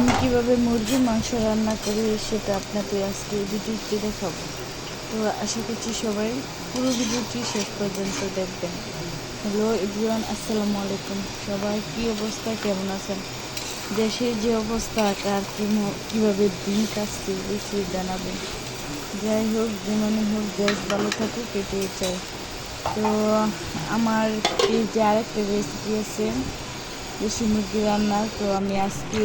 আমি কিভাবে মুরগির মাংস রান্না করি সেটা আপনাদের আজকে ভিডিওতে দেখাবো। তো আশা করছি সবাই পুরো ভিডিওটি শেষ পর্যন্ত দেখবেন। হ্যালো এভরিওয়ান, আসসালামু আলাইকুম। সবাই কী অবস্থা, কেমন আছেন? দেশের যে অবস্থা, কার কীভাবে দিন কাটছে বেশি জানাবেন। যাই হোক, যেমনই হোক, দেশ ভালো থাকুক, এটাই চাই। তো আমার এই যে আরেকটা রেসিপি আছে দেশি মুরগি রান্নার, তো আমি আজকে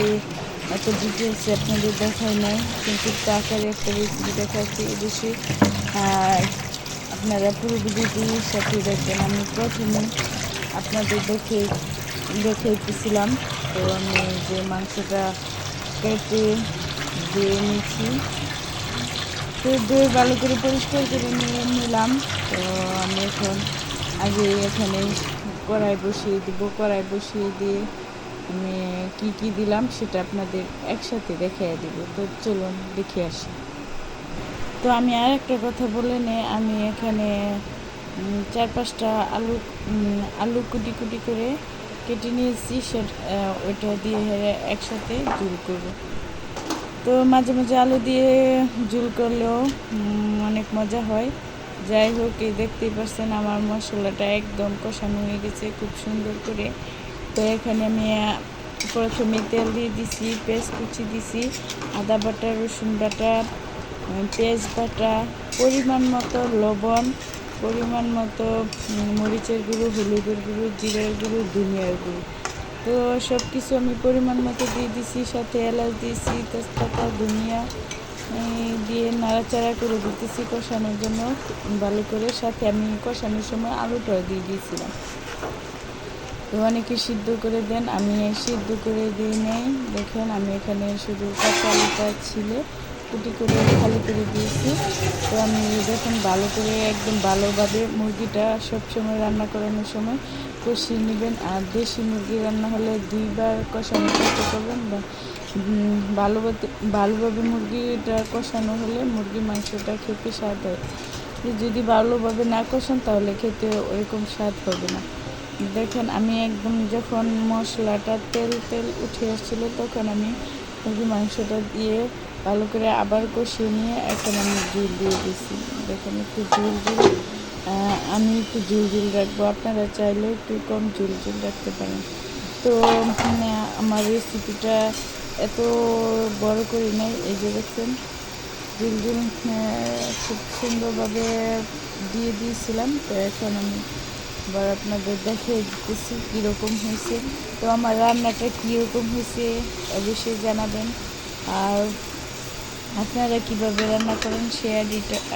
এত ডিটেলসে আপনাদের দেখাই নাই, কিন্তু আকারে একটা রেসিপি দেখাচ্ছি। অবশ্যই আপনারা পুরো ভিডিওটি সাথে দেখবেন। আমি প্রথমে আপনাদের দেখাইতেছিলাম। তো আমি যে মাংসটা কেটে দিয়ে নিয়েছি, তো ধুয়ে ভালো করে পরিষ্কার করে নিয়ে নিলাম। তো আমি এখন আগে এখানে কড়াই বসিয়ে দিব। কড়াই বসিয়ে দিয়ে আমি কি দিলাম সেটা আপনাদের একসাথে দেখিয়ে দিব। তো চলুন দেখে আসি। তো আমি আর একটা কথা বলে নেই, আমি এখানে 4-5টা আলু কুটি কুটি করে কেটে নিয়েছি। ওইটা দিয়ে একসাথে ঝোল করব। তো মাঝে মাঝে আলু দিয়ে ঝোল করলেও অনেক মজা হয়। যাই হোক, এই দেখতেই পাচ্ছেন আমার মশলাটা একদম কষানো হয়ে গেছে খুব সুন্দর করে। তো এখানে আমি প্রথমে তেল দিয়ে দিছি, পেঁয়াজ কুচি দিছি, আদা বাটা, রসুন বাটা, পেঁয়াজ বাটা, পরিমাণ মতো লবণ, পরিমাণ মতো মরিচের গুঁড়ো, হলুদের গুঁড়ো, জিরার গুঁড়ো, ধনিয়ার গুঁড়ো। তো সব কিছু আমি পরিমাণ মতো দিয়ে দিছি, সাথে এলাচ দিয়েছি, তেজপাতা, ধনিয়া দিয়ে নাড়াচাড়া করে দিতেছি কষানোর জন্য ভালো করে। সাথে আমি কষানোর সময় আলুটাও দিয়ে দিয়েছিলাম। তো অনেকে সিদ্ধ করে দেন, আমি সিদ্ধ করে দিই নেই। দেখেন আমি এখানে শুধু কাঁচা আলুটা ছিল কুটি করে খালি করে দিয়েছি। তো আমি দেখুন ভালো করে একদম ভালোভাবে মুরগিটা সবসময় রান্না করানোর সময় কষিয়ে নেবেন। আর দেশি মুরগি রান্না হলে 2বার কষানোর চেষ্টা করবেন। বা ভালোভাবে মুরগিটা কষানো হলে মুরগির মাংসটা খেতে স্বাদ হয়। যদি ভালোভাবে না কষান তাহলে খেতে ওরকম স্বাদ হবে না। দেখেন আমি একদম যখন মশলাটা তেল উঠে আসছিল তখন আমি মুরগির মাংসটা দিয়ে ভালো করে আবার কষিয়ে নিয়ে এখন আমি ঝোল দিয়ে দিয়েছি। দেখেন একটু আমি একটু ঝোল রাখবো, আপনারা চাইলে একটু কম ঝোল রাখতে পারেন। তো আমার রেসিপিটা এত বড় করে নেই, এই যে দেখছেন ঝোল খুব সুন্দরভাবে দিয়ে দিয়েছিলাম। তো এখন আমি এবার আপনাদের দেখিয়ে দিতেছি কীরকম হয়েছে। তো আমার রান্নাটা কীরকম হয়েছে অবশ্যই জানাবেন। আর আপনারা কীভাবে রান্না করেন সে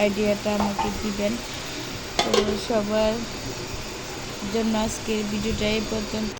আইডিয়াটা আমাকে দিবেন। তো সবার জন্য আজকের ভিডিওটা এই পর্যন্ত।